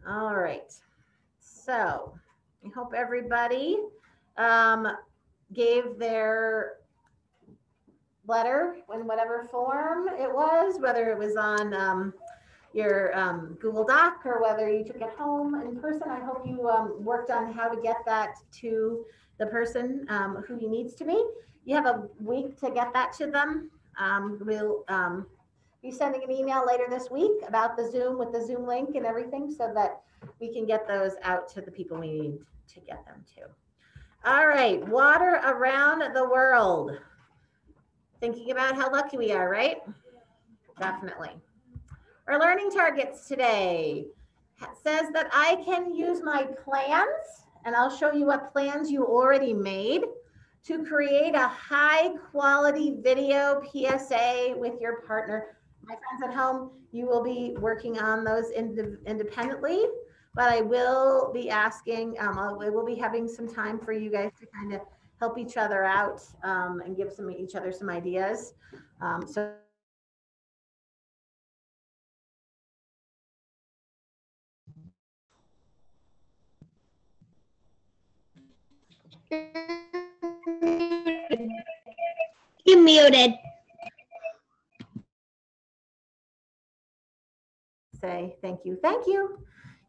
All right. So I hope everybody um, gave their letter in whatever form it was, whether it was on your Google Doc or whether you took it home in person. I hope you worked on how to get that to the person who he needs to be. You have a week to get that to them. We'll be sending an email later this week about the Zoom with the Zoom link and everything so that we can get those out to the people we need to get them to. All right, water around the world. Thinking about how lucky we are, right? Definitely. Our learning targets today says that I can use my plans, and I'll show you what plans you already made to create a high quality video PSA with your partner. My friends at home, you will be working on those independently, but I will be asking, I will be having some time for you guys to kind of help each other out and give each other some ideas. So You're muted. say thank you. Thank you.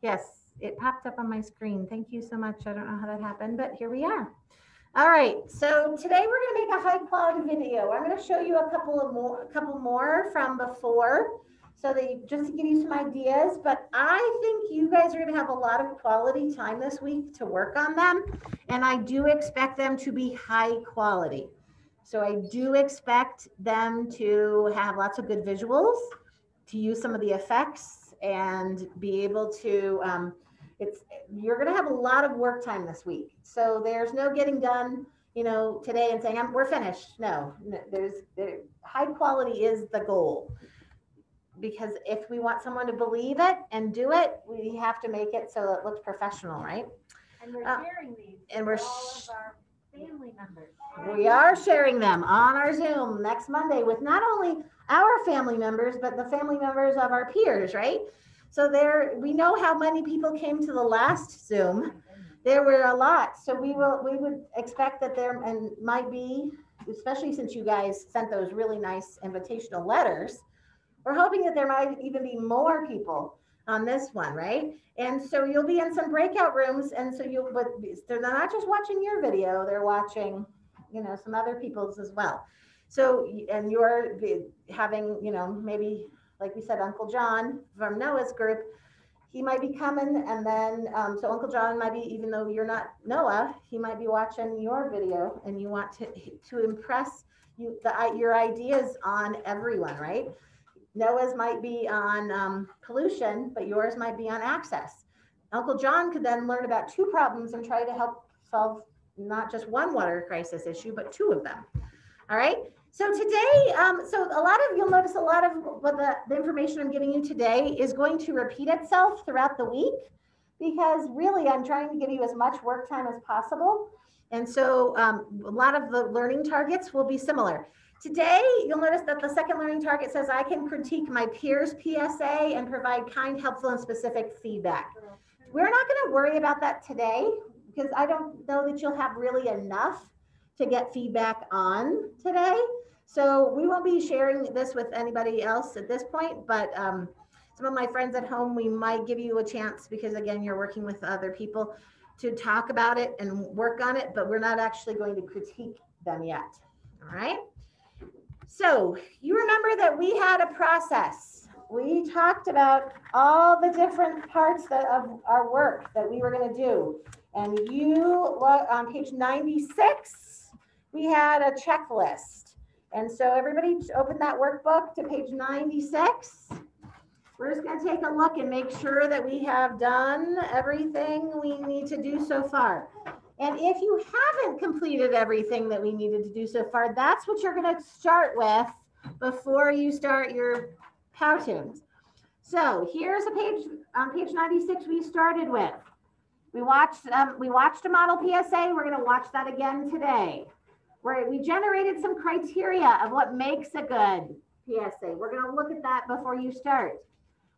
Yes, it popped up on my screen. Thank you so much. I don't know how that happened, but here we are. All right, so today we're going to make a high quality video. I'm going to show you a couple more from before, so that just to give you some ideas. But I think you guys are going to have a lot of quality time this week to work on them, and I do expect them to be high quality. So I do expect them to have lots of good visuals, to use some of the effects, and be able to it's you're going to have a lot of work time this week, so there's no getting done today and saying we're finished. No, high quality is the goal, because if we want someone to believe it and do it, we have to make it so it looks professional, right? And we're sharing these and with all of our family members. We are sharing them on our Zoom next Monday with not only our family members, but the family members of our peers, right? So we know how many people came to the last Zoom. There were a lot. So we would expect that there and might be, especially since you guys sent those really nice invitational letters, we're hoping that there might even be more people on this one, right? And so you'll be in some breakout rooms, and so but they're not just watching your video, they're watching, some other people's as well. So, and you're having, maybe, like we said, Uncle John from Noah's group, he might be coming, and then, so Uncle John might be, even though you're not Noah, he might be watching your video, and you want to impress your ideas on everyone, right? Noah's might be on pollution, but yours might be on access. Uncle John could then learn about two problems and try to help solve not just one water crisis issue, but two of them. All right. So today, you'll notice a lot of what the information I'm giving you today is going to repeat itself throughout the week, because really I'm trying to give you as much work time as possible. And so a lot of the learning targets will be similar. Today, you'll notice that the second learning target says I can critique my peers' PSA and provide kind, helpful, and specific feedback. We're not going to worry about that today, because I don't know that you'll have really enough to get feedback on today. So we won't be sharing this with anybody else at this point, but some of my friends at home, we might give you a chance, because again, you're working with other people, to talk about it and work on it, but we're not actually going to critique them yet. All right. So you remember that we had a process. We talked about all the different parts of our work that we were going to do. And on page 96, we had a checklist. And so everybody open that workbook to page 96. We're just going to take a look and make sure that we have done everything we need to do so far. And if you haven't completed everything that we needed to do so far, that's what you're going to start with before you start your Powtoons. So here's a page on page 96 we started with. We watched a model PSA. We're going to watch that again today, where we generated some criteria of what makes a good PSA. We're going to look at that before you start.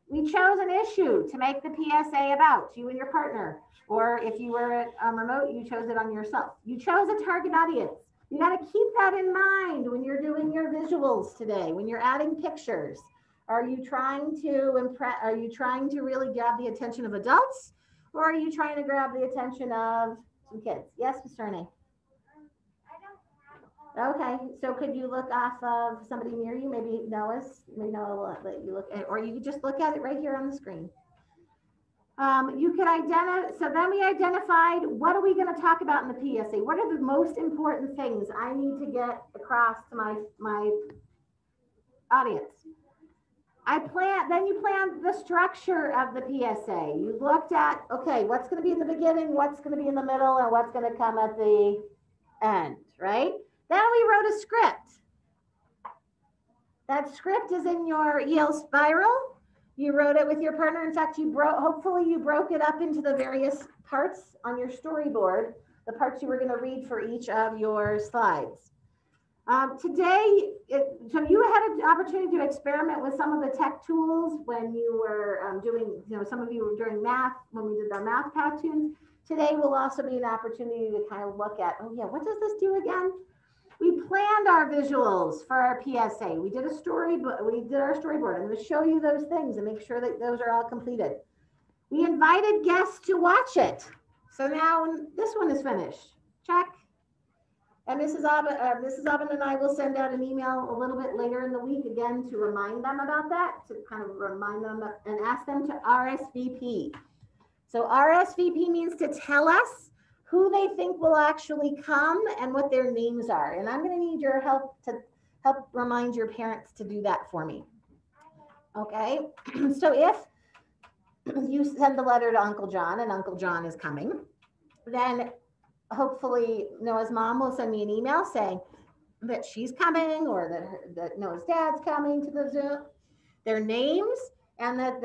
We chose an issue to make the PSA about, you and your partner. Or if you were remote, you chose it on yourself. You chose a target audience. You got to keep that in mind when you're doing your visuals today, when you're adding pictures. Are you trying to impress? Are you trying to really grab the attention of adults? Or are you trying to grab the attention of some kids? Yes, Mr. Renee. Okay, so could you look off of somebody near you? Maybe Noah's, maybe Noah will let you look at, or you could just look at it right here on the screen. You could identify, so then we identified, what are we going to talk about in the PSA? What are the most important things I need to get across to my audience? Then you planned the structure of the PSA. You looked at, okay, what's going to be in the beginning, what's going to be in the middle, and what's going to come at the end, right? Then we wrote a script. That script is in your Yale spiral. You wrote it with your partner. In fact, hopefully you broke it up into the various parts on your storyboard, the parts you were going to read for each of your slides. Today, so you had an opportunity to experiment with some of the tech tools when you were doing, some of you were doing math, when we did our math cartoons. Today will also be an opportunity to kind of look at, oh yeah, what does this do again? We planned our visuals for our PSA. We did our storyboard. I'm going to show you those things and make sure that those are all completed. We invited guests to watch it. So now this one is finished. Check. And Mrs. Aubin and I will send out an email a little bit later in the week again to remind them about that, to kind of remind them and ask them to RSVP. So RSVP means to tell us who they think will actually come and what their names are. And I'm going to need your help to help remind your parents to do that for me. Okay, so if you send the letter to Uncle John and Uncle John is coming, then hopefully Noah's mom will send me an email saying that she's coming, or that Noah's dad's coming to the Zoom, their names, and that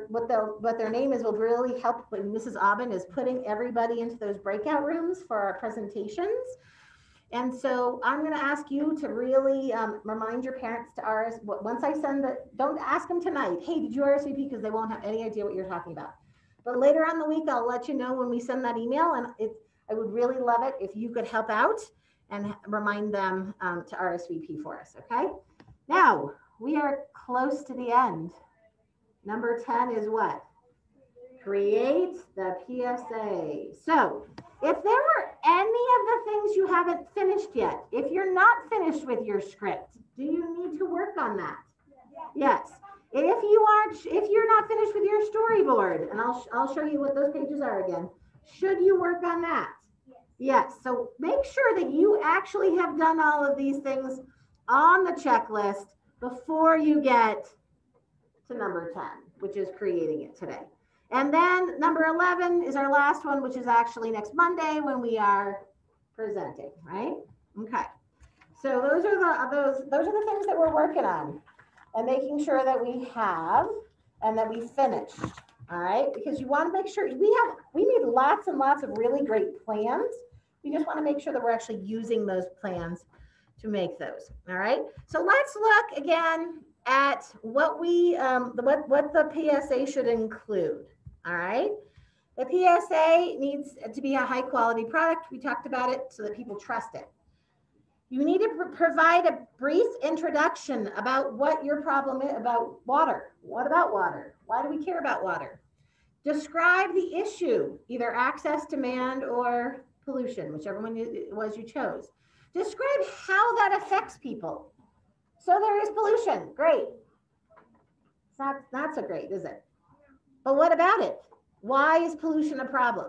what their name is will really help when Mrs. Aubin is putting everybody into those breakout rooms for our presentations. And so I'm going to ask you to really remind your parents to once I send don't ask them tonight, hey, did you RSVP? Because they won't have any idea what you're talking about. But later on the week, I'll let you know when we send that email, and I would really love it if you could help out and remind them to RSVP for us, okay? Now, we are close to the end. Number 10 is what? Create the PSA. So if there were any of the things you haven't finished yet, if you're not finished with your script, do you need to work on that? Yes. If you're not finished with your storyboard, and I'll show you what those pages are again, should you work on that? Yes. So make sure that you actually have done all of these things on the checklist before you get to number 10, which is creating it today. And then number 11 is our last one, which is actually next Monday when we are presenting, right? Okay. So those are the things that we're working on and making sure that we have and that we finished. All right, because you want to make sure we need lots and lots of really great plans. We just want to make sure that we're actually using those plans to make those. All right, so let's look again at what what the PSA should include. All right, the PSA needs to be a high quality product. We talked about it so that people trust it. You need to provide a brief introduction about what your problem is about water. What about water? Why do we care about water? Describe the issue, either access, demand, or pollution, whichever one it was you chose. Describe how that affects people. So there is pollution. Great. It's not so great, is it? But what about it? Why is pollution a problem?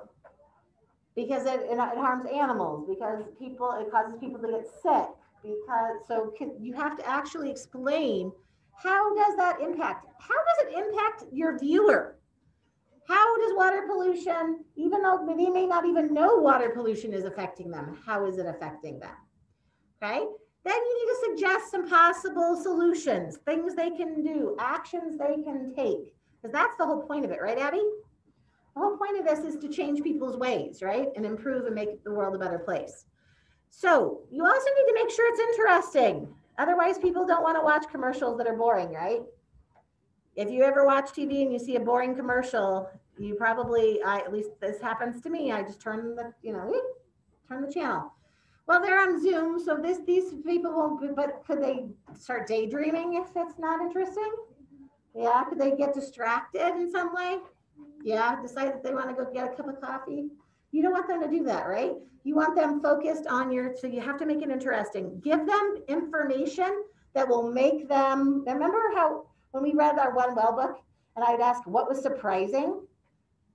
Because it harms animals, because it causes people to get sick, you have to actually explain, how does that impact? How does it impact your viewer? How does water pollution, even though they may not even know water pollution is affecting them, how is it affecting them? Okay, then you need to suggest some possible solutions, things they can do, actions they can take, because that's the whole point of it, right, Abby? The whole point of this is to change people's ways, right? And improve and make the world a better place. So you also need to make sure it's interesting. Otherwise, people don't want to watch commercials that are boring, right? If you ever watch TV and you see a boring commercial, you probably, at least this happens to me, I just turn the, turn the channel. Well, they're on Zoom, so these people won't, but could they start daydreaming if it's not interesting? Yeah, could they get distracted in some way? Yeah, decide that they want to go get a cup of coffee. You don't want them to do that, right? You want them focused on so you have to make it interesting. Give them information that will make them, remember how when we read our One Well book and I'd ask what was surprising?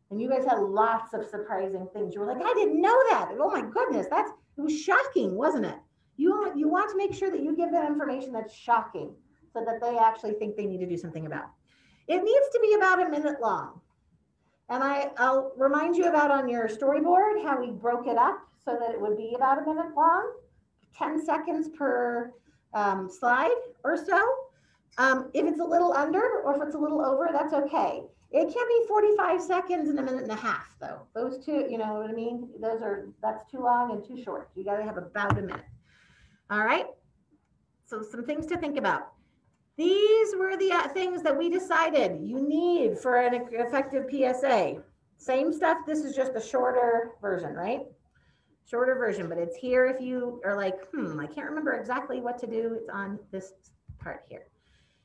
And you guys had lots of surprising things. You were like, I didn't know that. Oh my goodness, it was shocking, wasn't it? You want to make sure that you give them information that's shocking so that they actually think they need to do something about. It needs to be about a minute long. And I'll remind you about on your storyboard how we broke it up so that it would be about a minute long, 10 seconds per slide or so. If it's a little under or if it's a little over, that's okay. It can be 45 seconds and a minute and a half though. Those two, you know what I mean? That's too long and too short. You gotta have about a minute. All right. So some things to think about. These were the things that we decided you need for an effective PSA. Same stuff. This is just a shorter version, right? Shorter version, but it's here if you are like, I can't remember exactly what to do. It's on this part here.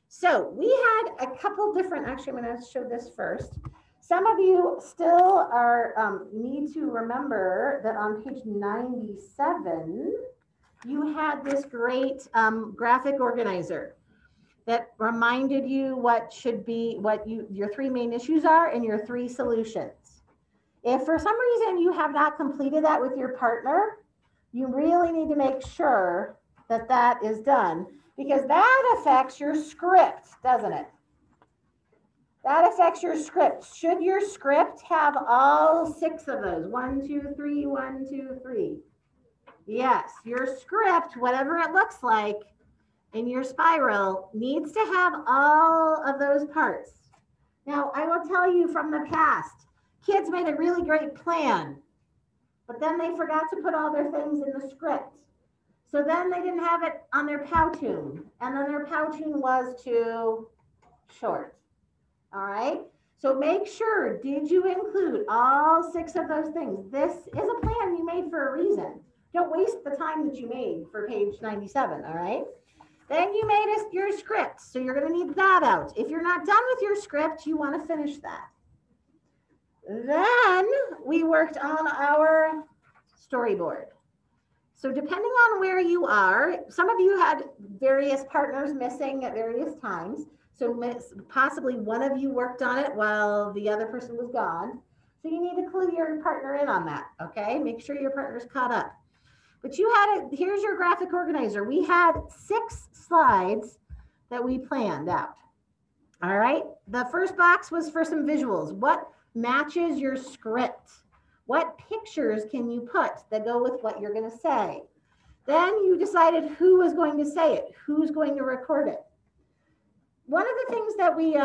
So we had a couple different, actually, I'm going to show this first. Some of you still are need to remember that on page 97, you had this great graphic organizer that reminded you what should be, your three main issues are and your three solutions. If for some reason you have not completed that with your partner, you really need to make sure that that is done because that affects your script, doesn't it? That affects your script. Should your script have all 6 of those? 1, 2, 3, 1, 2, 3. Yes, your script, whatever it looks like in your spiral, needs to have all of those parts. Now, I will tell you from the past, kids made a really great plan, but then they forgot to put all their things in the script. So then they didn't have it on their Powtoon, and then their Powtoon was too short. All right. So make sure, did you include all 6 of those things? This is a plan you made for a reason. Don't waste the time that you made for page 97. All right. Then you made your script. So you're going to need that out. If you're not done with your script, you want to finish that. Then we worked on our storyboard. So depending on where you are, some of you had various partners missing at various times. So possibly one of you worked on it while the other person was gone. So you need to clue your partner in on that, okay? Make sure your partner's caught up. But you had here's your graphic organizer. We had 6 slides that we planned out. All right, the first box was for some visuals. What matches your script? What pictures can you put that go with what you're going to say? Then you decided who was going to say it, who's going to record it. One of the things that we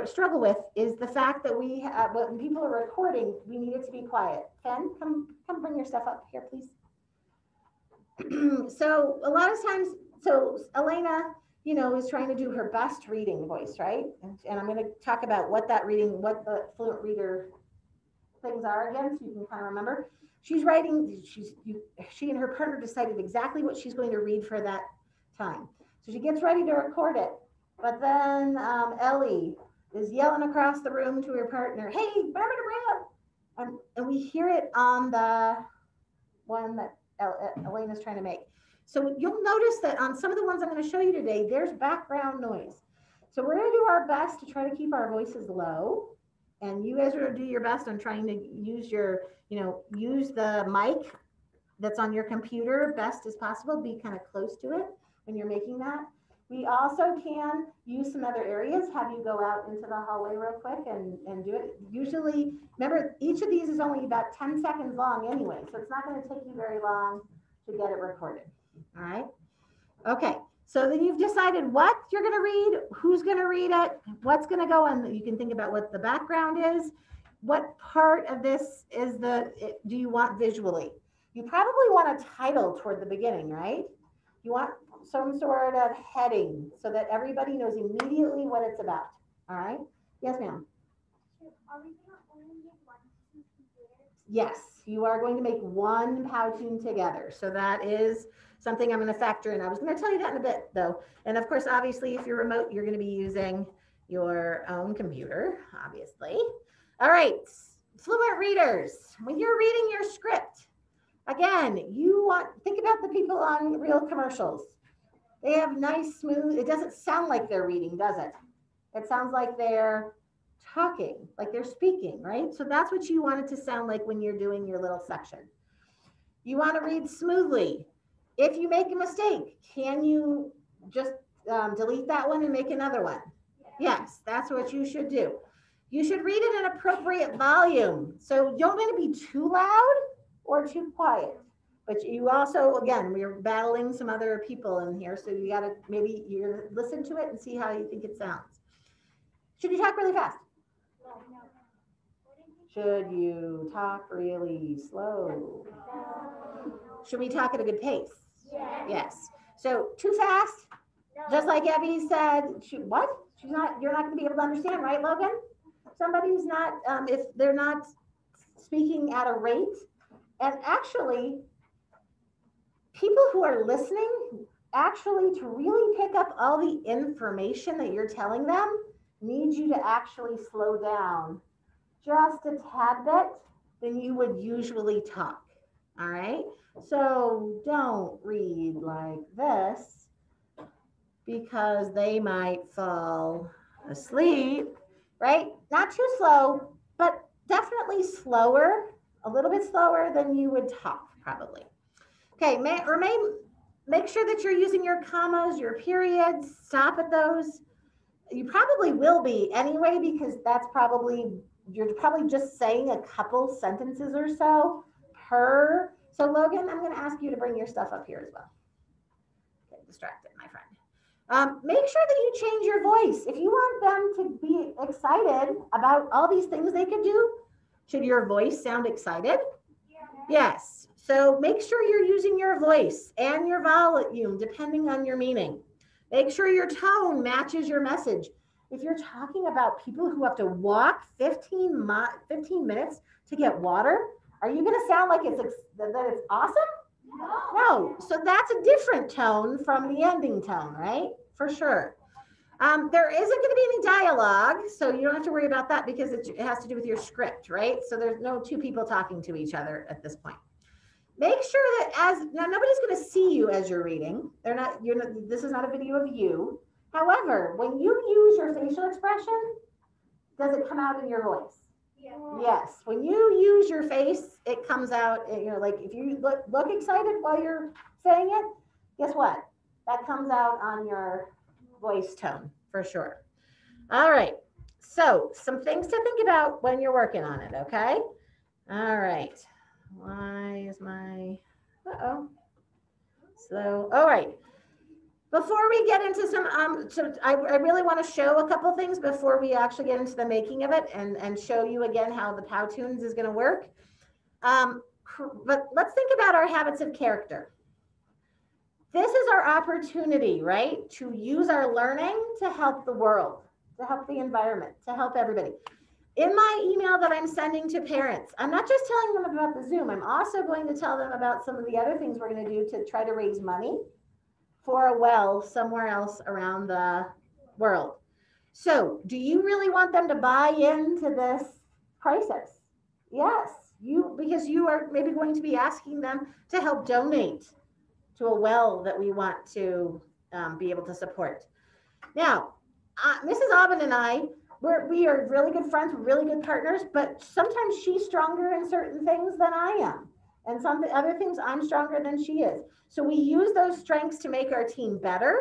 struggle with is the fact that when people are recording, we need it to be quiet. Ken, come bring your stuff up here, please. So a lot of times, so Elena, is trying to do her best reading voice, right? And I'm going to talk about what the fluent reader things are again, so you can kind of remember. She's writing, she and her partner decided exactly what she's going to read for that time. So she gets ready to record it. But then Ellie is yelling across the room to her partner, hey, remember to bring up. And we hear it on the one that Elena's trying to make. So you'll notice that on some of the ones I'm going to show you today, there's background noise. So we're going to do our best to try to keep our voices low. And you guys are going to do your best on trying to use use the mic that's on your computer best as possible. Be kind of close to it when you're making that. We also can use some other areas, have you go out into the hallway real quick and do it. Usually, remember, each of these is only about 10 seconds long anyway, so it's not going to take you very long to get it recorded. All right. Okay. So then you've decided what you're going to read, who's going to read it, what's going to go in. You can think about what the background is. What part of this do you want visually? You probably want a title toward the beginning, right? You want some sort of heading so that everybody knows immediately what it's about. All right. Yes, ma'am. Are we gonna only make one person computer? Yes, you are going to make one Powtoon together. So that is something I'm going to factor in. I was going to tell you that in a bit, though. And of course, obviously, if you're remote, you're going to be using your own computer, obviously. All right, fluent readers. When you're reading your script, again, think about the people on real commercials. They have nice, smooth, it doesn't sound like they're reading, does it? It sounds like they're talking, like they're speaking, right? So that's what you want it to sound like when you're doing your little section. You want to read smoothly. If you make a mistake, can you just delete that one and make another one? Yes, that's what you should do. You should read it in appropriate volume. So you don't want to be too loud or too quiet. But you also, again, we're battling some other people in here. So you got to maybe you listen to it and see how you think it sounds. Should you talk really fast? Should you talk really slow? Should we talk at a good pace? Yes. So too fast, just like Evie said, what? You're not going to be able to understand, right, Logan? Somebody's not, if they're not speaking at a rate. And actually, people who are listening, actually to really pick up all the information that you're telling them, need you to actually slow down just a tad bit than you would usually talk. All right. So don't read like this because they might fall asleep, right? Not too slow, but definitely slower, a little bit slower than you would talk probably. Okay. Make sure that you're using your commas, your periods, stop at those. You probably will be anyway, because you're probably just saying a couple sentences or so per. So Logan, I'm going to ask you to bring your stuff up here as well. Get distracted, my friend. Make sure that you change your voice. If you want them to be excited about all these things they could do, should your voice sound excited? Yes. So make sure you're using your voice and your volume depending on your meaning. Make sure your tone matches your message. If you're talking about people who have to walk 15 minutes to get water, are you going to sound like that it's awesome? No. So that's a different tone from the ending tone, right? For sure. There isn't going to be any dialogue, so you don't have to worry about that because it has to do with your script, right? So there's no two people talking to each other at this point. Make sure that now nobody's going to see you as you're reading. This is not a video of you. However, when you use your facial expression, does it come out in your voice? Yeah. Yes. When you use your face, it comes out, like if you look excited while you're saying it, guess what? That comes out on your voice tone for sure. All right. So some things to think about when you're working on it, okay? All right. Why is my, so, all right. Before we get into I really want to show a couple things before we actually get into the making of it and show you again how the Powtoons is going to work. But let's think about our habits of character. This is our opportunity, right? To use our learning to help the world, to help the environment, to help everybody. In my email that I'm sending to parents, I'm not just telling them about the Zoom. I'm also going to tell them about some of the other things we're going to do to try to raise money for a well somewhere else around the world. So do you really want them to buy into this crisis? Yes, because you are maybe going to be asking them to help donate to a well that we want to be able to support. Now, Mrs. Aubin and I, we are really good friends, we're really good partners, but sometimes she's stronger in certain things than I am. And some other things I'm stronger than she is. So we use those strengths to make our team better.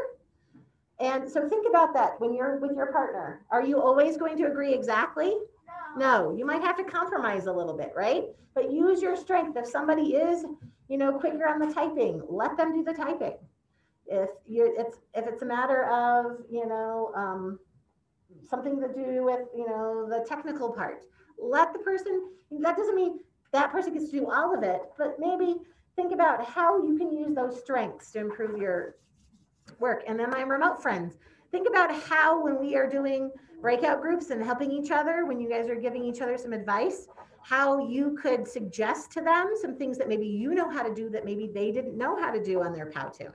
And so think about that when you're with your partner. Are you always going to agree exactly? No, you might have to compromise a little bit, right? But use your strength. If somebody is, quicker on the typing, let them do the typing. If it's a matter of, something to do with, the technical part, let the person, that doesn't mean that person gets to do all of it, but maybe think about how you can use those strengths to improve your work. And then my remote friends, think about how when we are doing breakout groups and helping each other when you guys are giving each other some advice, how you could suggest to them some things that maybe you know how to do that maybe they didn't know how to do on their Powtoon.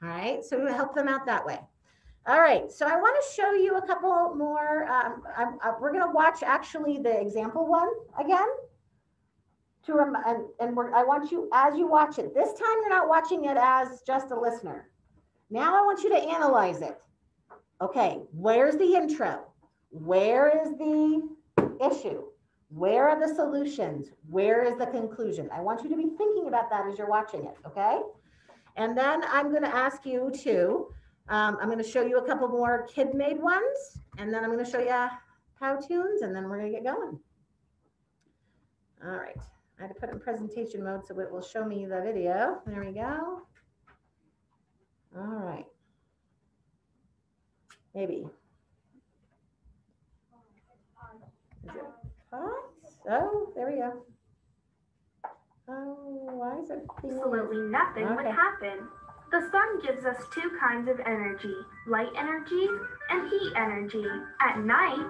All right, so help them out that way. All right, so I want to show you a couple more. We're going to watch actually the example one again. I want you, as you watch it, this time you're not watching it as just a listener. Now I want you to analyze it. Okay, where's the intro? Where is the issue? Where are the solutions? Where is the conclusion? I want you to be thinking about that as you're watching it, okay? And then I'm going to ask you to, I'm going to show you a couple more kid-made ones, and then I'm going to show you Powtoons, and then we're going to get going. All right. I had to put it in presentation mode so it will show me the video. There we go. All right. Maybe. Is it hot? Oh, there we go. Oh, why is it? Absolutely nothing would happen. The sun gives us two kinds of energy, light energy and heat energy. At night,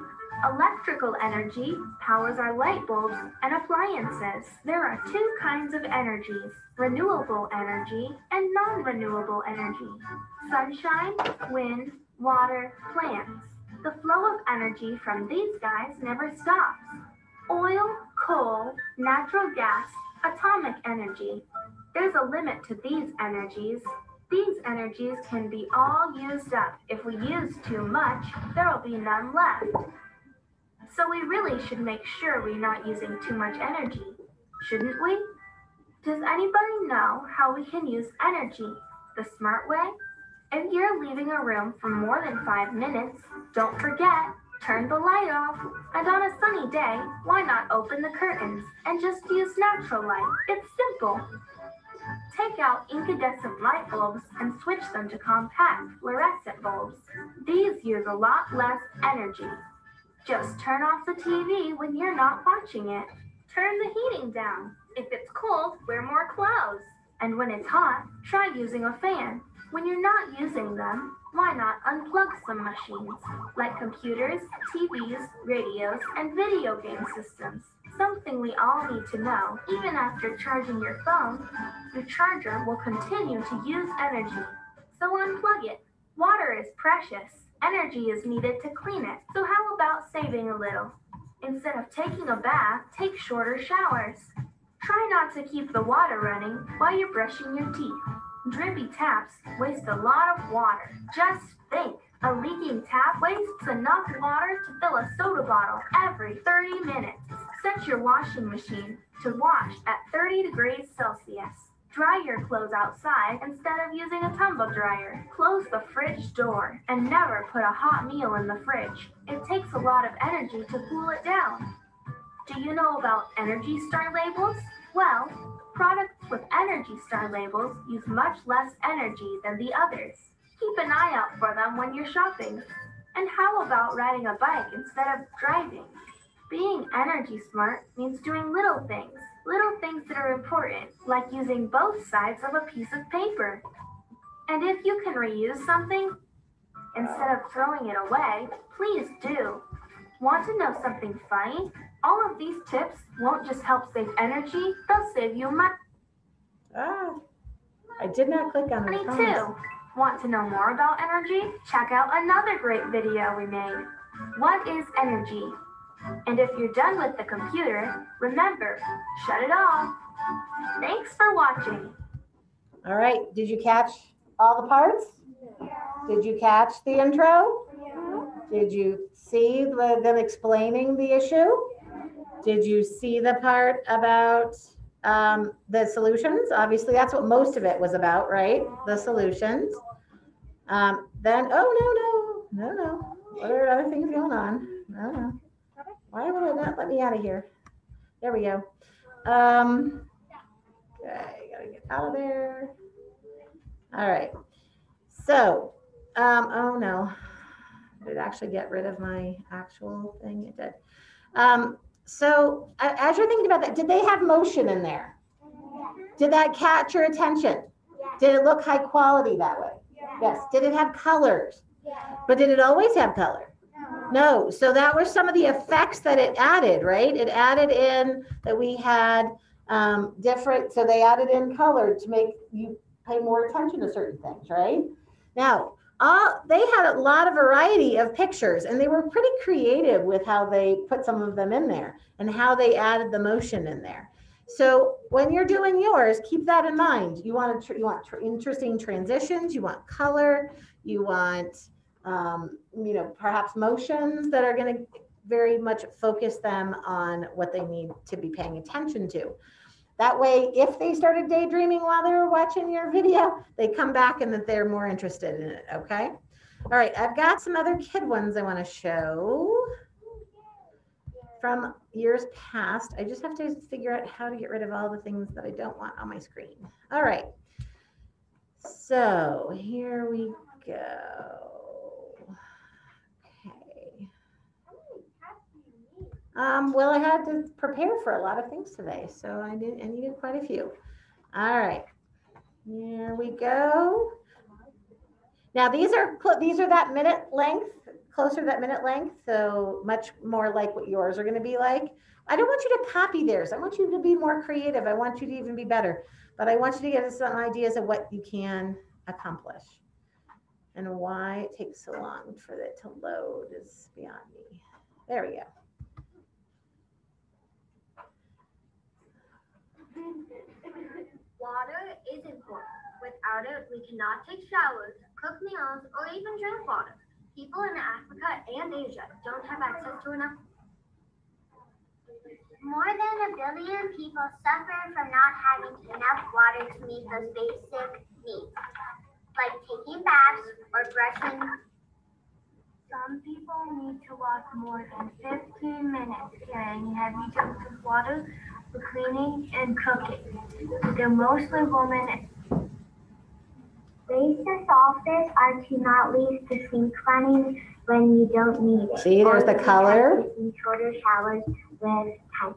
electrical energy powers our light bulbs and appliances. There are two kinds of energies, renewable energy and non-renewable energy. Sunshine, wind, water, plants. The flow of energy from these guys never stops. Oil, coal, natural gas, atomic energy. There's a limit to these energies. These energies can be all used up. If we use too much, there'll be none left. So we really should make sure we're not using too much energy, shouldn't we? Does anybody know how we can use energy the smart way? If you're leaving a room for more than 5 minutes, don't forget, turn the light off. And on a sunny day, why not open the curtains and just use natural light? It's simple. Take out incandescent light bulbs and switch them to compact fluorescent bulbs. These use a lot less energy. Just turn off the TV when you're not watching it. Turn the heating down. If it's cold, wear more clothes. And when it's hot, try using a fan. When you're not using them, why not unplug some machines, like computers, TVs, radios, and video game systems? Something we all need to know, even after charging your phone, your charger will continue to use energy. So unplug it. Water is precious. Energy is needed to clean it. So how about saving a little? Instead of taking a bath, take shorter showers. Try not to keep the water running while you're brushing your teeth. Drippy taps waste a lot of water. Just think, a leaking tap wastes enough water to fill a soda bottle every 30 minutes. Set your washing machine to wash at 30 degrees Celsius. Dry your clothes outside instead of using a tumble dryer. Close the fridge door and never put a hot meal in the fridge. It takes a lot of energy to cool it down. Do you know about Energy Star labels? Well, products with Energy Star labels use much less energy than the others. Keep an eye out for them when you're shopping. And how about riding a bike instead of driving? Being energy smart means doing little things that are important, like using both sides of a piece of paper. And if you can reuse something, instead of throwing it away, please do. Want to know something funny? All of these tips won't just help save energy, they'll save you money. I did not click on Me the too. Want to know more about energy? Check out another great video we made. What is energy? And if you're done with the computer, remember, shut it off. Thanks for watching. All right, did you catch all the parts? Did you catch the intro? Did you see them explaining the issue? Did you see the part about the solutions? Obviously, that's what most of it was about, right? The solutions. Then, oh, no. What are other things going on? No. Why would it not let me out of here? There we go. Okay, gotta get out of there. All right. So, oh no. Did it actually get rid of my actual thing? It did. So as you're thinking about that, did they have motion in there? Did that catch your attention? Did it look high quality that way? Yes. Did it have colors? But did it always have color? No, so that were some of the effects that it added, right? It added in that we had different, so they added in color to make you pay more attention to certain things, right? Now, they had a lot of variety of pictures and they were pretty creative with how they put some of them in there and how they added the motion in there. So when you're doing yours, keep that in mind. You want interesting transitions, you want color, you want perhaps motions that are going to very much focus them on what they need to be paying attention to. That way, if they started daydreaming while they were watching your video, they come back and that they're more interested in it, okay? All right, I've got some other kid ones I want to show from years past. I just have to figure out how to get rid of all the things that I don't want on my screen. All right, so here we go. Okay. Well, I had to prepare for a lot of things today, so I needed quite a few. All right, here we go. Now these are that minute length, closer to that minute length, so much more like what yours are going to be like. I don't want you to copy theirs. I want you to be more creative. I want you to even be better, but I want you to get some ideas of what you can accomplish. And why it takes so long for it to load is beyond me. There we go. Water is important. Without it, we cannot take showers, cook meals, or even drink water. People in Africa and Asia don't have access to enough. More than 1 billion people suffer from not having enough water to meet those basic needs, like taking baths or brushing. Some people need to walk more than 15 minutes carrying heavy jugs of water for cleaning and cooking. They're mostly women. Ways to solve this are to not leave the sink running when you don't need it. See, there's the color. Shorter showers with time.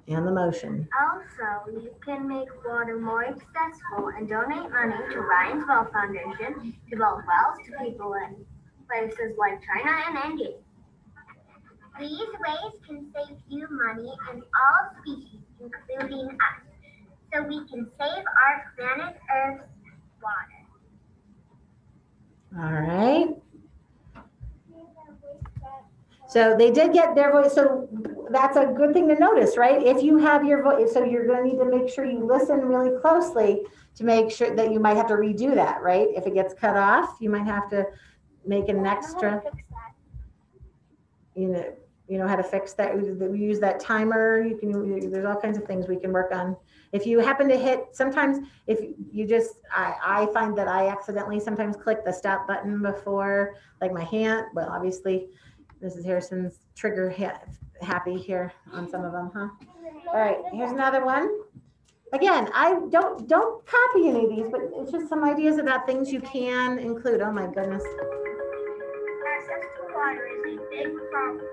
And the motion. Also, you can make water more accessible and donate money to Ryan's Well Foundation to build wells to people in places like China and India. These ways can save you money and all species, including us, so we can save our planet Earth's water. All right. So they did get their voice. So that's a good thing to notice, right? If you have your voice, so you're going to need to make sure you listen really closely to make sure that you might have to redo that, right? If it gets cut off, you might have to make an extra. You know how to fix that. We use that timer. You can. There's all kinds of things we can work on. If you happen to hit, sometimes if you just, I find that I accidentally sometimes click the stop button before, like my hand. Well, obviously, Mrs. Harrison's trigger happy here on some of them, huh? All right, here's another one. Again, I don't copy any of these, but it's just some ideas about things you can include. Oh my goodness. Access to water is a big problem.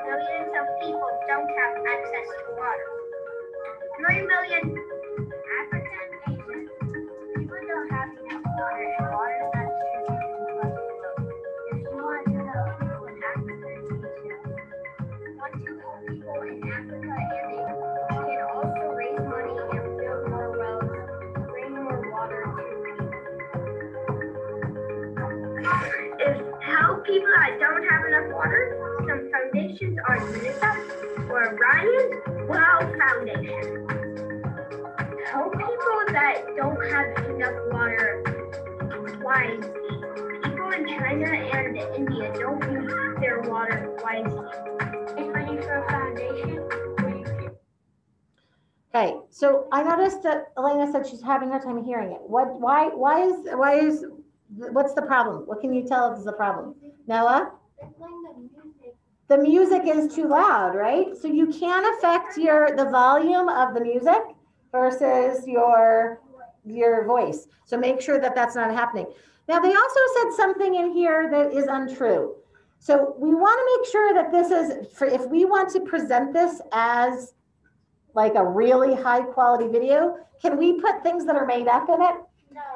Millions of people don't have access to water. 3 million African nations, people don't have enough water, and water is not distributed. If you want to help people in Africa and Asia, want to help people in Africa and Asia, you can also raise money and build more wells, bring more water to people. Help people that don't have enough water. Some foundations are UNICEF or Ryan's Well Foundation. Help people that don't have enough water wisely. People in China and India don't use their water wisely. It's ready for a foundation where you can. Okay, so I noticed that Elena said she's having a time hearing it. Why is, what's the problem? What can you tell us is the problem? Noah? The music is too loud, right? So you can affect the volume of the music versus your voice. So make sure that that's not happening. Now they also said something in here that is untrue. So we want to make sure that this is, if we want to present this as like a really high quality video, can we put things that are made up in it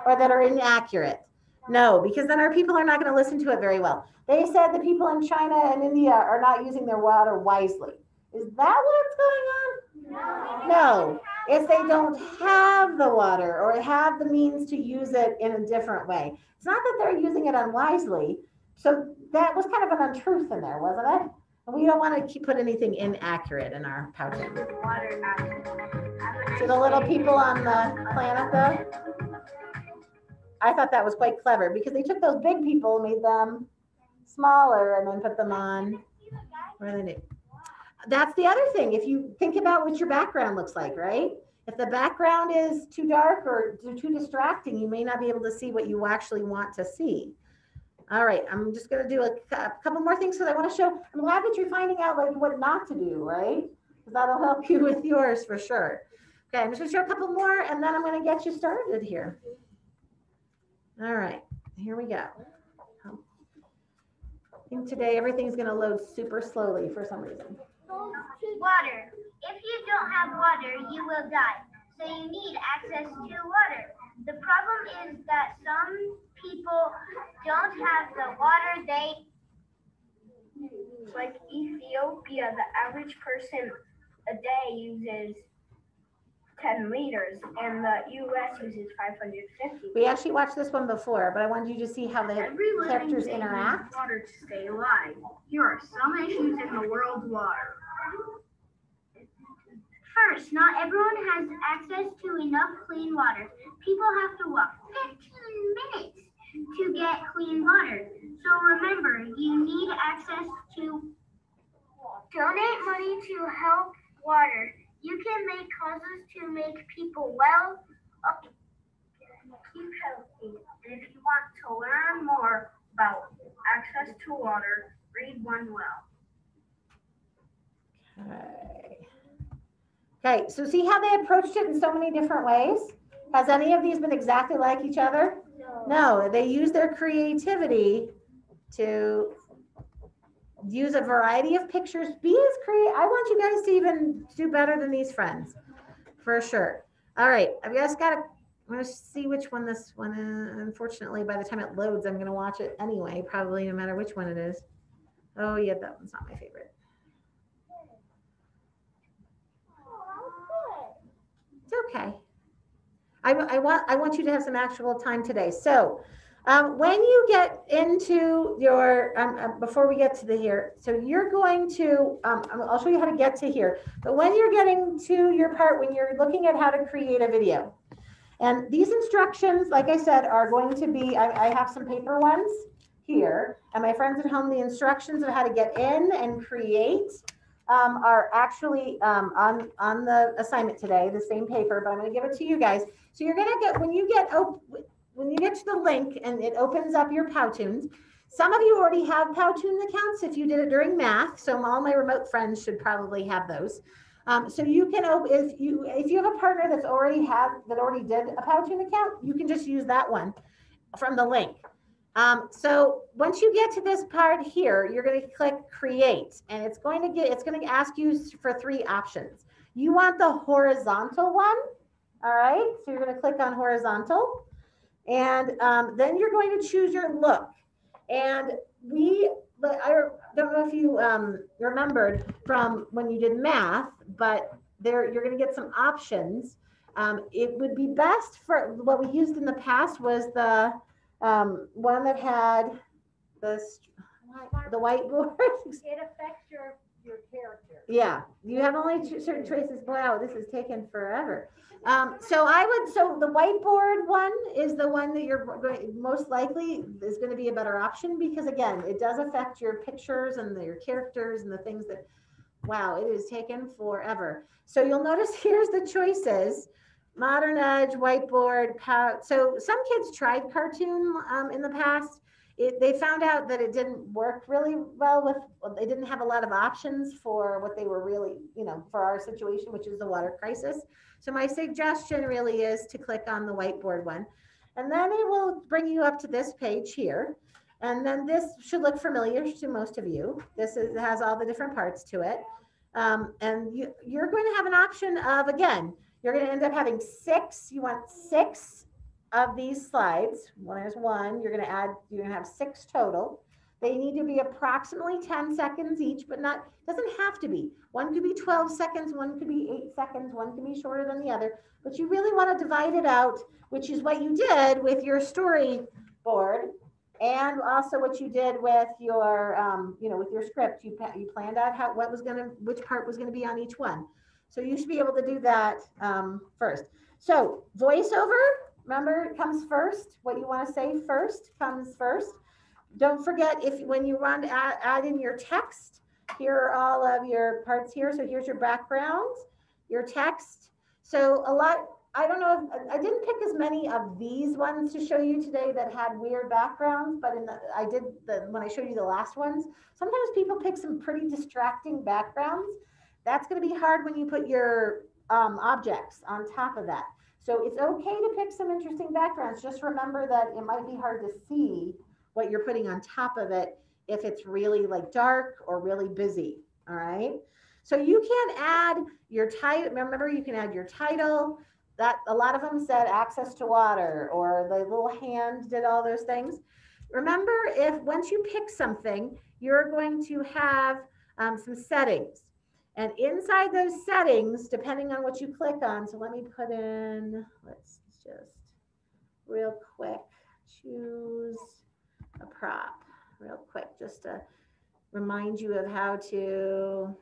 or that are inaccurate? No, because then our people are not going to listen to it very well. They said the people in China and India are not using their water wisely. Is that what's going on? No, it's they don't have the water or have the means to use it in a different way. It's not that they're using it unwisely. So that was kind of an untruth in there, wasn't it? And we don't want to put anything inaccurate in our pouch. To the little people on the planet, though, I thought that was quite clever because they took those big people, made them smaller, and then put them on. What do they do? That's the other thing. If you think about what your background looks like, right? If the background is too dark or too distracting, you may not be able to see what you actually want to see. All right, I'm just going to do a couple more things because I want to show. I'm glad that you're finding out like what not to do, right? Because that'll help you with yours for sure. Okay, I'm just going to show a couple more, and then I'm going to get you started here. All right, here we go. I think today everything's going to load super slowly for some reason. Water. If you don't have water, you will die. So you need access to water. The problem is that some people don't have the water they... Like Ethiopia, the average person a day uses 10 liters, and the U.S. uses 550. We actually watched this one before, but I wanted you to see how the characters interact. Needs water to stay alive. Here are some issues in the world's water. First, not everyone has access to enough clean water. People have to walk 15 minutes to get clean water. So remember, you need access to donate money to help water. You can make causes to make people well, keep healthy. And if you want to learn more about access to water, read One Well. Okay, so see how they approached it in so many different ways? Has any of these been exactly like each other? No, they use their creativity to use a variety of pictures. Be as creative. I want you guys to even do better than these friends, for sure. All right, I've just got to, I'm going to see which one this one is. Unfortunately, by the time it loads, I'm going to watch it anyway, probably no matter which one it is. Oh, yeah, that one's not my favorite. It's okay. I want you to have some actual time today. So when you get into your, before we get to the here, so you're going to, I'll show you how to get to here. But when you're getting to your part, when you're looking at how to create a video, and these instructions, like I said, are going to be, I have some paper ones here, and my friends at home, the instructions of how to get in and create are actually on the assignment today, the same paper, but I'm going to give it to you guys. So you're going to get, when you get to the link and it opens up your Powtoons, some of you already have Powtoon accounts if you did it during math. So all my remote friends should probably have those. So you can, if you have a partner that already did a Powtoon account, you can just use that one from the link. So once you get to this part here, you're going to click create, and it's going to ask you for 3 options. You want the horizontal one. All right. So you're going to click on horizontal, and then you're going to choose your look. And I don't know if you remembered from when you did math, but you're going to get some options. It would be best for what we used in the past was the one that had the whiteboard. It affects your character. Yeah, you have only certain choices. Wow, this is taking forever. So the whiteboard one is the one that you're most likely is going to be a better option because again, it does affect your pictures and your characters and the things that, wow, it is taken forever. So you'll notice here's the choices. Modern Edge, whiteboard, so some kids tried cartoon in the past. They found out that it didn't work really well they didn't have a lot of options for what they were really, for our situation, which is the water crisis. So my suggestion really is to click on the whiteboard one. And then it will bring you up to this page here. And then this should look familiar to most of you. It has all the different parts to it. And you're going to have an option of, again, you're going to end up having 6. You want 6 of these slides, when there's one, you're going to have 6 total. They need to be approximately 10 seconds each, but not, doesn't have to be. One could be 12 seconds, one could be 8 seconds, one could be shorter than the other, but you really want to divide it out, which is what you did with your storyboard, and also what you did with your, with your script. You planned out which part was going to be on each one. So you should be able to do that first. So voiceover, remember, comes first. What you want to say first comes first. Don't forget, when you want to add in your text, here are all of your parts here. So here's your background, your text. So I don't know if I didn't pick as many of these ones to show you today that had weird backgrounds, but when I showed you the last ones, sometimes people pick some pretty distracting backgrounds. That's going to be hard when you put your objects on top of that. So it's okay to pick some interesting backgrounds. Just remember that it might be hard to see what you're putting on top of it if it's really like dark or really busy. All right. So you can add your title. Remember, you can add your title. That a lot of them said access to water, or the little hand did all those things. Remember, once you pick something, you're going to have some settings. And inside those settings, depending on what you click on, so let me put in, let's just real quick, choose a prop real quick, just to remind you of how to,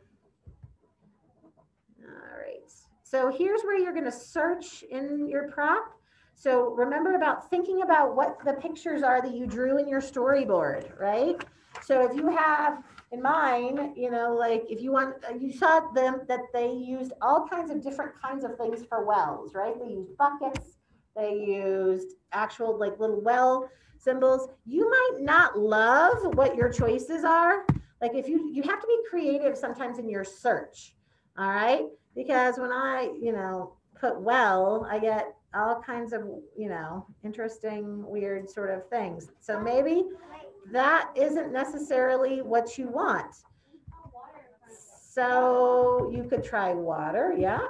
all right. So here's where you're going to search in your prop. So remember about thinking about what the pictures are that you drew in your storyboard, right? So if you have in mine, like if you saw them that they used all kinds of different kinds of things for wells, right? They used buckets, they used actual like little well symbols. You might not love what your choices are. Like if you have to be creative sometimes in your search, all right? Because when I, put well, I get all kinds of, interesting, weird sort of things. So maybe that isn't necessarily what you want. So you could try water, yeah.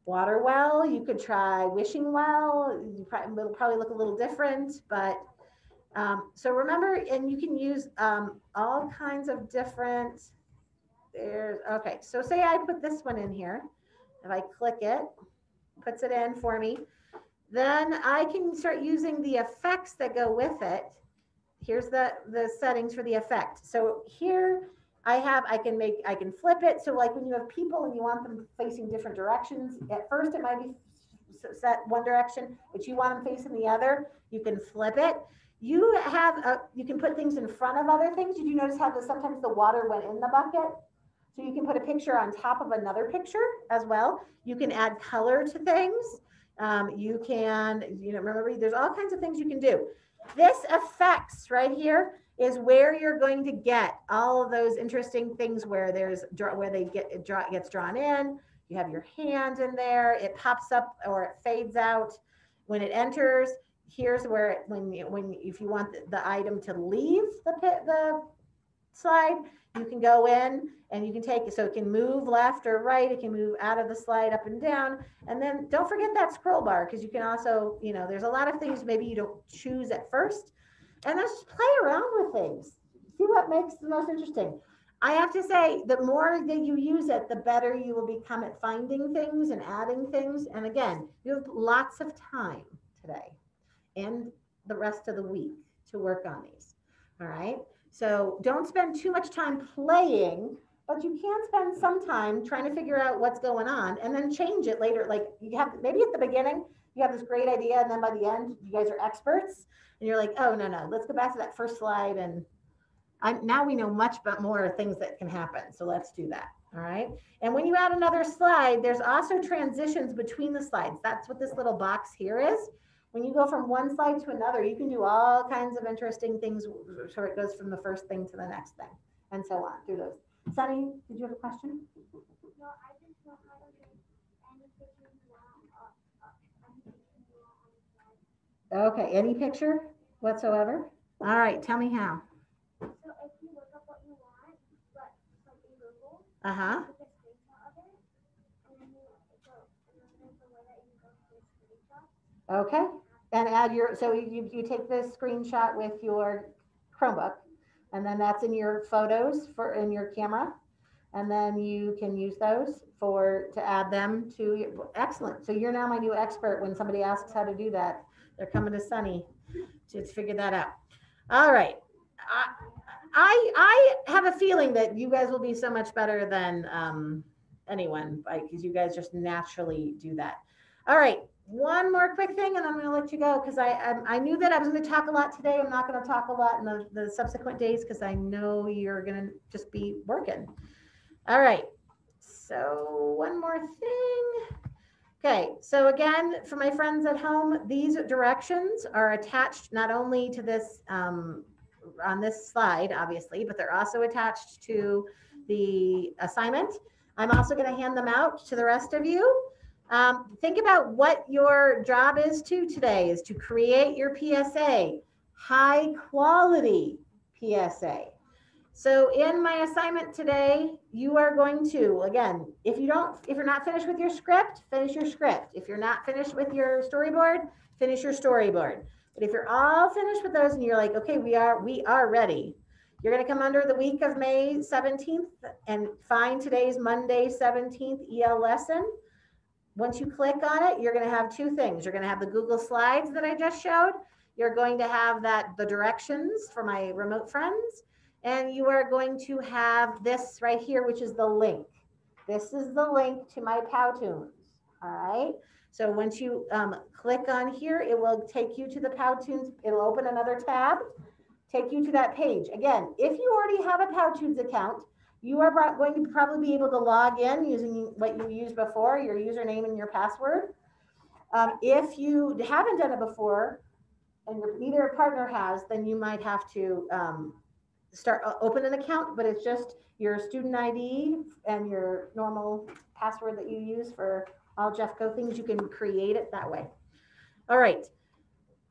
Water well, you could try wishing well. It'll probably look a little different, but so remember, and you can use all kinds of different, okay, so say I put this one in here. If I click it, puts it in for me. Then I can start using the effects that go with it. Here's the settings for the effect. So here I can flip it. So like when you have people and you want them facing different directions, at first it might be set one direction, but you want them facing the other, you can flip it. You can put things in front of other things. Did you notice how sometimes the water went in the bucket? So you can put a picture on top of another picture as well. You can add color to things. You can, remember, there's all kinds of things you can do. This effects right here is where you're going to get all of those interesting things where it gets drawn in. You have your hand in there. It pops up or it fades out when it enters. Here's where if you want the item to leave the slide, you can go in and you can take it, so it can move left or right. It can move out of the slide up and down. And then don't forget that scroll bar, because you can also, there's a lot of things maybe you don't choose at first. And let's just play around with things. See what makes the most interesting. I have to say, the more that you use it, the better you will become at finding things and adding things. And again, you have lots of time today and the rest of the week to work on these. All right. So don't spend too much time playing, but you can spend some time trying to figure out what's going on and then change it later. Like you have, maybe at the beginning, you have this great idea, and then by the end, you guys are experts and you're like, oh, no, let's go back to that first slide. And now we know much more things that can happen. So let's do that. All right. And when you add another slide, there's also transitions between the slides. That's what this little box here is. When you go from one slide to another, you can do all kinds of interesting things. So it goes from the first thing to the next thing and so on through those. Sunny, did you have a question? No, I just know how to make any picture you want. Okay, any picture whatsoever? All right, tell me how. So if you look up what you want, but like in Google, Uh-huh. take a screenshot of it, and then there's a way that you can go to the screenshot. Okay. And add your, so you take this screenshot with your Chromebook, and then that's in your photos in your camera. And then you can use those to add them to your, excellent. So you're now my new expert. When somebody asks how to do that, they're coming to Sunny to figure that out. All right. I have a feeling that you guys will be so much better than anyone, because you guys just naturally do that. All right. One more quick thing, and I'm going to let you go, because I knew that I was going to talk a lot today. I'm not going to talk a lot in the subsequent days, because I know you're going to just be working. All right. So one more thing. Okay, so again, for my friends at home, these directions are attached not only to this on this slide, obviously, but they're also attached to the assignment. I'm also going to hand them out to the rest of you. Think about what your job is today, is to create your PSA, high quality PSA. So in my assignment today, you are going to, again, if you're not finished with your script, finish your script. If you're not finished with your storyboard, finish your storyboard. But if you're all finished with those and you're like, okay, we are ready, you're going to come under the week of May 17th and find today's Monday 17th EL lesson. Once you click on it, you're going to have two things. You're going to have the Google Slides that I just showed. You're going to have the directions for my remote friends. And you are going to have this right here, which is the link. This is the link to my Powtoons. All right. So once you click on here, it will take you to the Powtoons. It'll open another tab, take you to that page. Again, if you already have a Powtoons account, you are going to probably be able to log in using what you used before, your username and your password. If you haven't done it before and neither a partner has, then you might have to open an account, but it's just your student ID and your normal password that you use for all Jeffco things. You can create it that way. All right.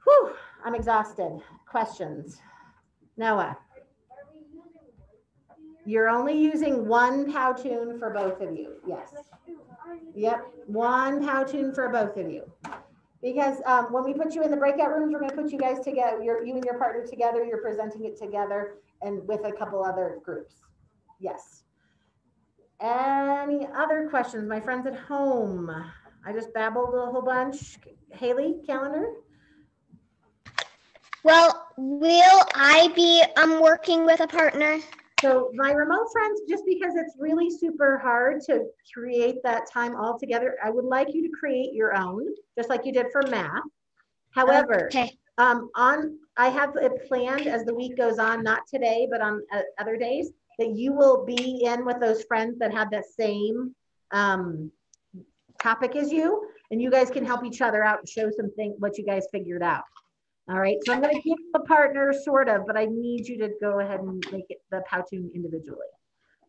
Whew, I'm exhausted. Questions? Noah. You're only using one Powtoon for both of you. Yes. Yep. One Powtoon for both of you. Because when we put you in the breakout rooms, we're going to put you guys together, you and your partner together. You're presenting it together and with a couple other groups. Yes. Any other questions, my friends at home? I just babbled a whole bunch. Haley, calendar? Well, will I be working with a partner? So my remote friends, just because it's really super hard to create that time all together, I would like you to create your own, just like you did for math. However, okay. I have it planned as the week goes on, not today, but on other days, that you will be in with those friends that have the same topic as you, and you guys can help each other out and show what you guys figured out. All right, so I'm going to give you a partner, sort of, but I need you to go ahead and make it the Powtoon individually.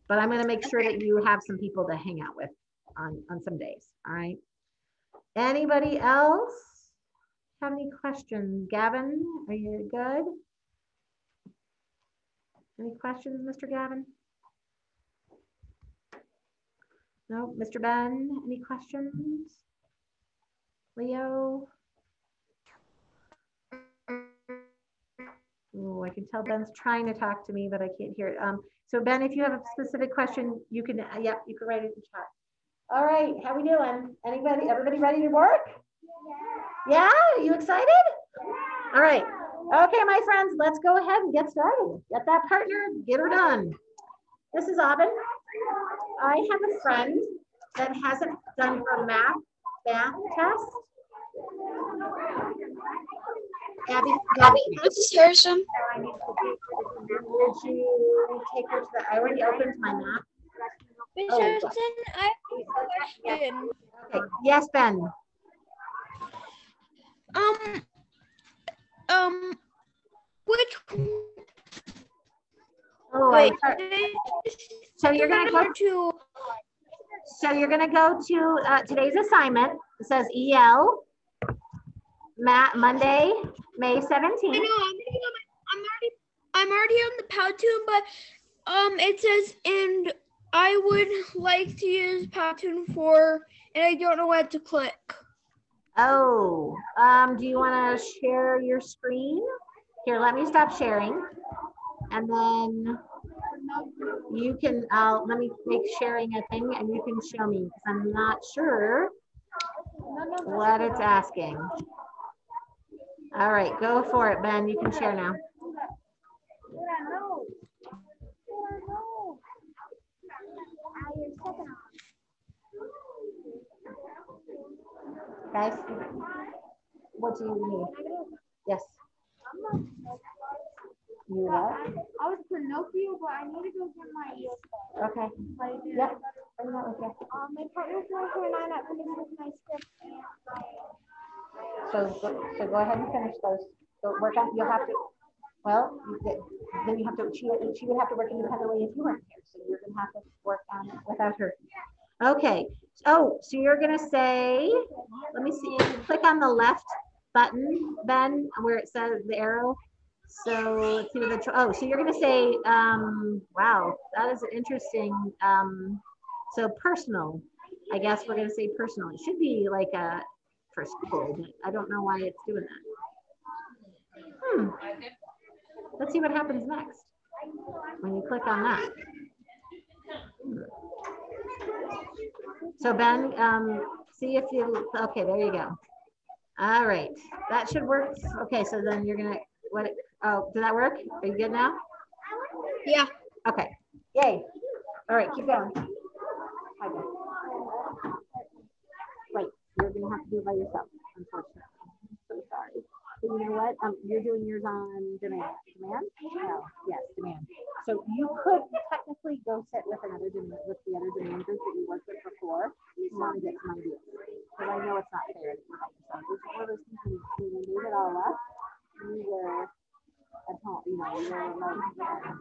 But I'm going to make sure that you have some people to hang out with on some days. All right. Anybody else have any questions? Gavin, are you good? Any questions, Mr. Gavin? No, Mr. Ben, any questions? Leo? Oh, I can tell Ben's trying to talk to me, but I can't hear it. So Ben, if you have a specific question, you can, yeah, you can write it in chat. All right, how we doing? Everybody ready to work? Yeah, are you excited? All right. Okay, my friends, let's go ahead and get started. Get that partner, get her done. This is Aubin. I have a friend that hasn't done her math test. Abby, this is Harrison. I need to take her to the, I already opened my map. Miss Harrison, I have a question. Okay. Yes, Ben. Which? Oh, so you're gonna go to. So you're gonna go to today's assignment. It says EL, Monday, May 17th. I know. I'm already on the Powtoon, but it says, and I would like to use Powtoon 4, and I don't know what to click. Oh, do you want to share your screen? Here, let me stop sharing. And then you can, let me make sharing a thing and you can show me because I'm not sure what it's asking. All right, go for it, Ben. You can share now. Guys, what do you need? Yes. You what? I was Pinocchio, but I need to go get my ears. Okay. Yep. Bring that with you. My partner's going to 9 at finishing my script. So go ahead and finish those. So work on. You'll have to. Well, then you have to. She would have to work independently if you weren't here. So you're gonna have to work on it without her. Okay. Oh, so you're gonna say. Let me see. Click on the left button, Ben, where it says the arrow. So let's see what the. Oh, so you're gonna say. Wow, that is interesting. So personal. I guess we're gonna say personal. It should be like a for school, but I don't know why it's doing that. Let's see what happens next when you click on that. So Ben, see if you, okay, there you go. All right, that should work. Okay, so then you're gonna, what, oh, did that work? Are you good now? Yeah. Okay, yay. All right, keep going. Hi, Ben. Wait, you're gonna have to do it by yourself, unfortunately. I'm so sorry. But you know what? You're doing yours on demand. Demand? No. Yes, demand. So you could technically go sit with another demand, with the other demand group that you worked with before. You want to get some ideas. Because I know it's not fair to you. So this is one of those things when we made it all up. You were at home, you know, you were remote. And,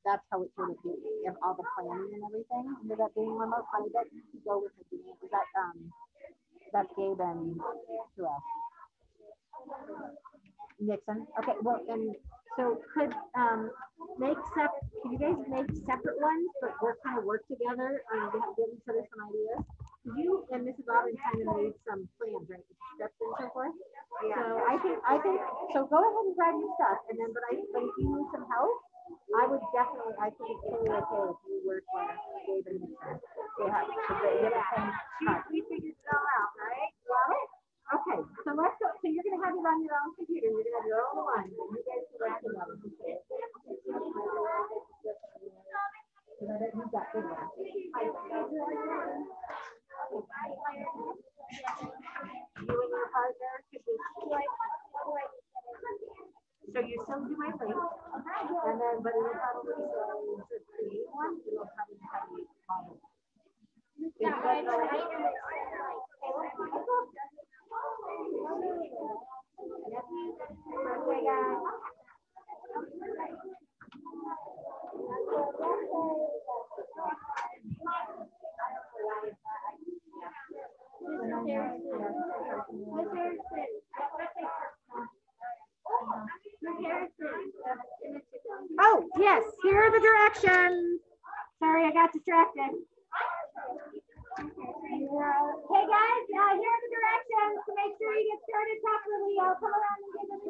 that's how it sort of did. You have all the planning and everything ended up being remote. But I bet you could go with the demand. Is that that's Gabe and who else? Nixon. Okay, well, and so could you guys make separate ones, but work together and give each other some ideas? You and Mrs. Auburn kind of made some plans, right? With scripts and so forth. Yeah. So I think so. Go ahead and grab your stuff, and then but if you need some help, I would definitely. I think it's totally okay if you work with Gabe and Nixon. They have the same. We figured it all out, right? Got it. Okay, so let's go. So you're gonna have to run your own computer. You're gonna have your own one. You guys can run your own computer. You've got good ones. You and your partner could just so you still do my thing, and then but it'll probably say to create one. It'll probably have a model. Oh, yes, here are the directions. Sorry, I got distracted. Hey guys, here are the directions to make sure you get started properly. I'll come around and give this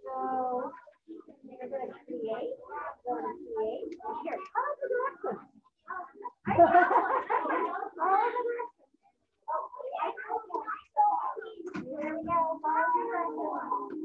so you're going to create. Here, how are the directions? Here we go. Follow the directions.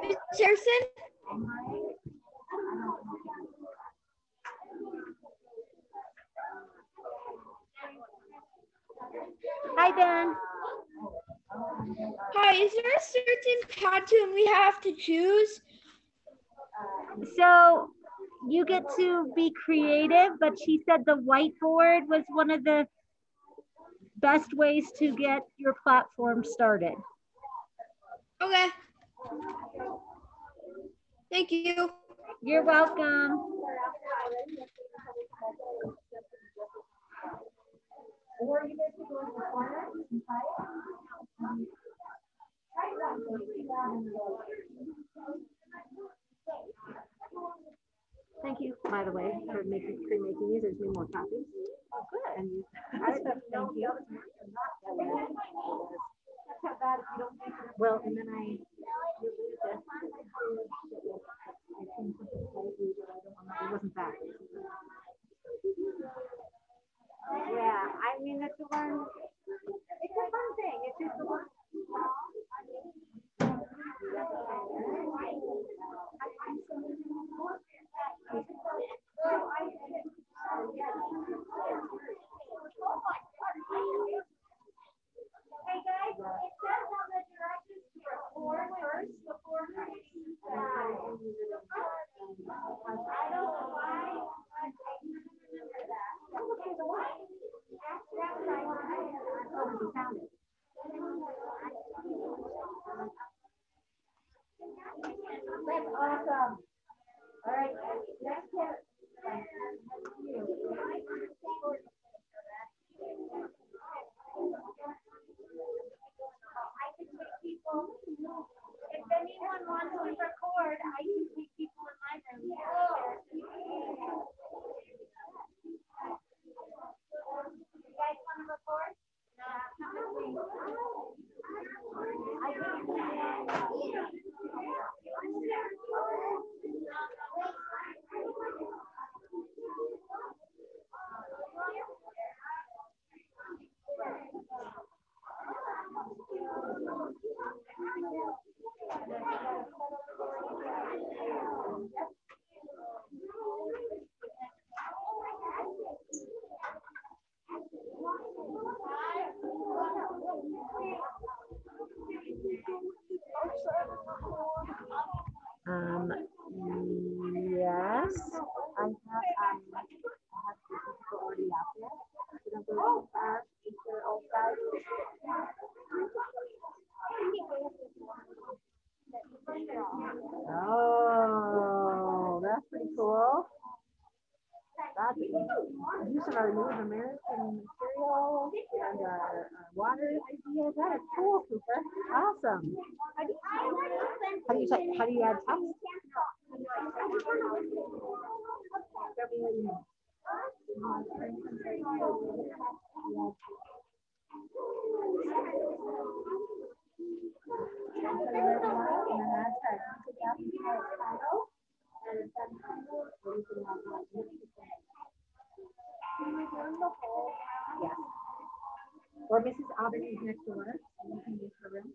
Miss Harrison? Hi, Ben. Hi, is there a certain pattern we have to choose? So you get to be creative, but she said the whiteboard was one of the best ways to get your platform started. Okay. Thank you. You're welcome. Thank you, by the way, for pre-making these. There's many more copies. Oh, good. And thank you. Well, and then I it wasn't that. Yeah, I mean, it's a fun thing. It's just a fun. Hey guys, it says on the directions to record first before hitting I don't know why. I remember that. That's use of our Native American material and our water ideas. That is cool, Cooper. Awesome. How do you add text? Yes. Or Mrs. Auburney's next door. And you can use her room.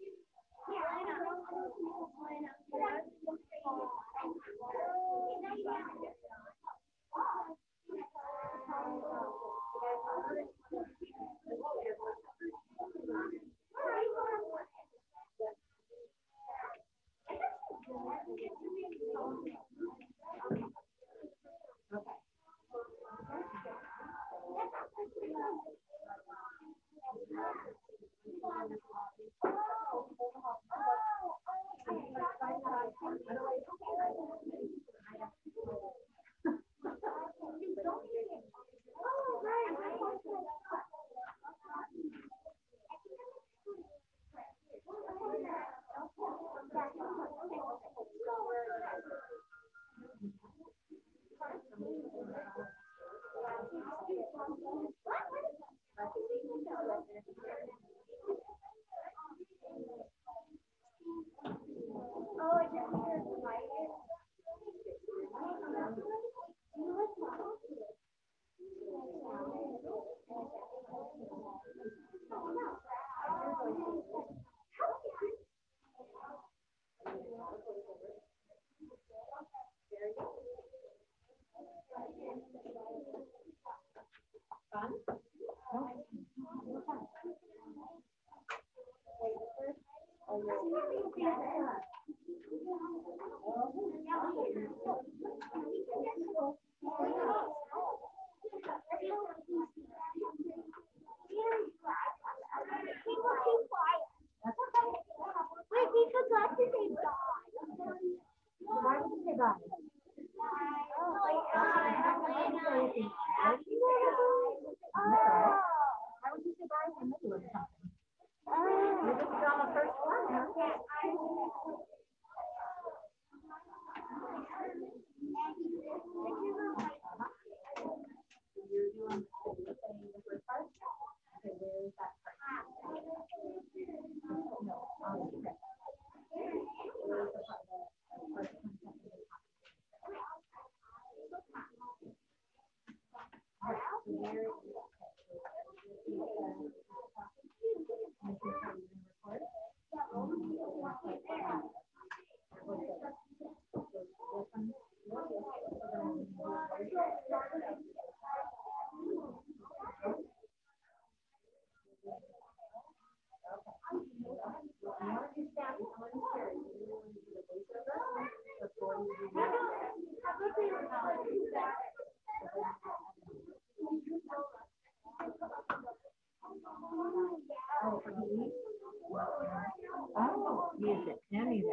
Oh, music and music.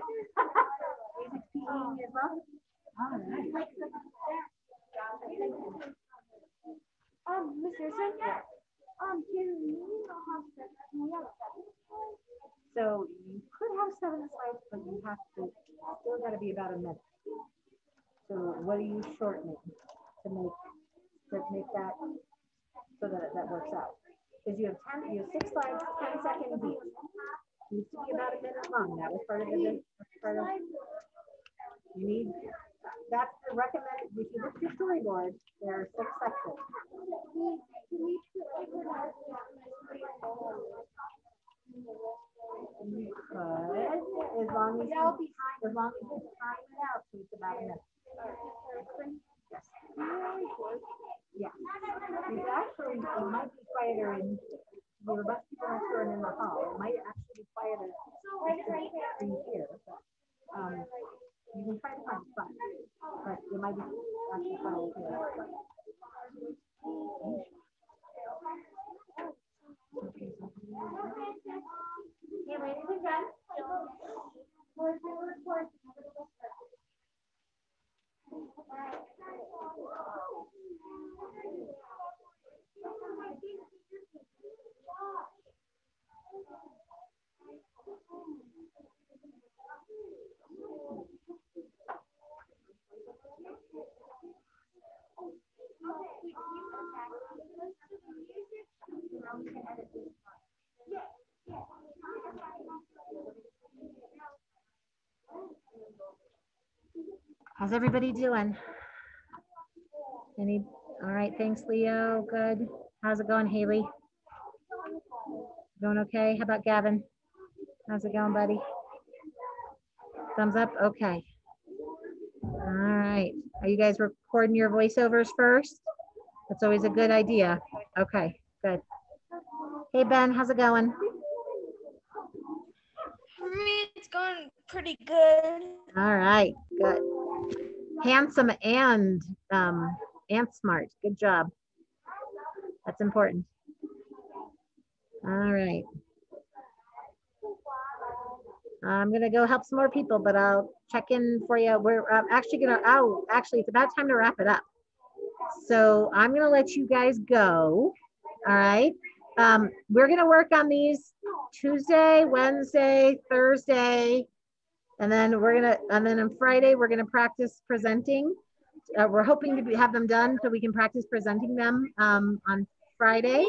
Music PE as well? All right. Miss Harrison, can we not have sex? Can we have sex? So you could have 7 slides, but you have to still got to be about a minute. So what are you shortening to make that so that that works out? Because you have 6 slides, 10 seconds each. Needs to be about a minute long. That was part of the you need. That's the recommended. If you look at your storyboard, there are 6 sections. You could, as long as you time it out, so it's about a minute. Yes. Yeah. It's actually, it might be quieter in, you have a bunch of people next door and in the hall. It might actually be quieter in here, but you can try to find a spot, but it might be actually quieter here. Okay, ladies and gentlemen. How's everybody doing? All right, thanks, Leo. Good. How's it going, Haley? Going okay? How about Gavin? How's it going, buddy? Thumbs up? Okay. All right. Are you guys recording your voiceovers first? That's always a good idea. Okay, good. Hey, Ben, how's it going? For me, it's going pretty good. All right, good. Handsome and smart. Good job. That's important. All right. I'm gonna go help some more people, but I'll check in for you. We're actually it's about time to wrap it up. So I'm gonna let you guys go. All right. We're gonna work on these Tuesday, Wednesday, Thursday, and then on Friday we're gonna practice presenting. We're hoping to have them done so we can practice presenting them on Friday.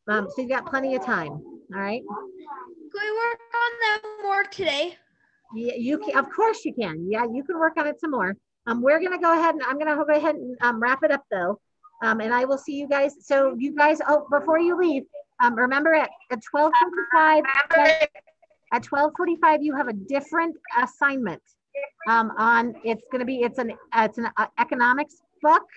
So you've got plenty of time. All right. Can we work on them more today? Yeah, you can. Of course you can. Yeah, you can work on it some more. We're gonna go ahead and I'm gonna go ahead and wrap it up though. And I will see you guys. So you guys, before you leave, remember at 12:45. At 12:45, you have a different assignment. It's an economics book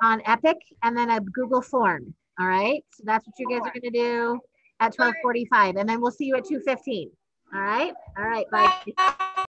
on Epic, and then a Google form. All right. So that's what you guys are gonna do at 12:45, and then we'll see you at 2:15. All right. All right. Bye.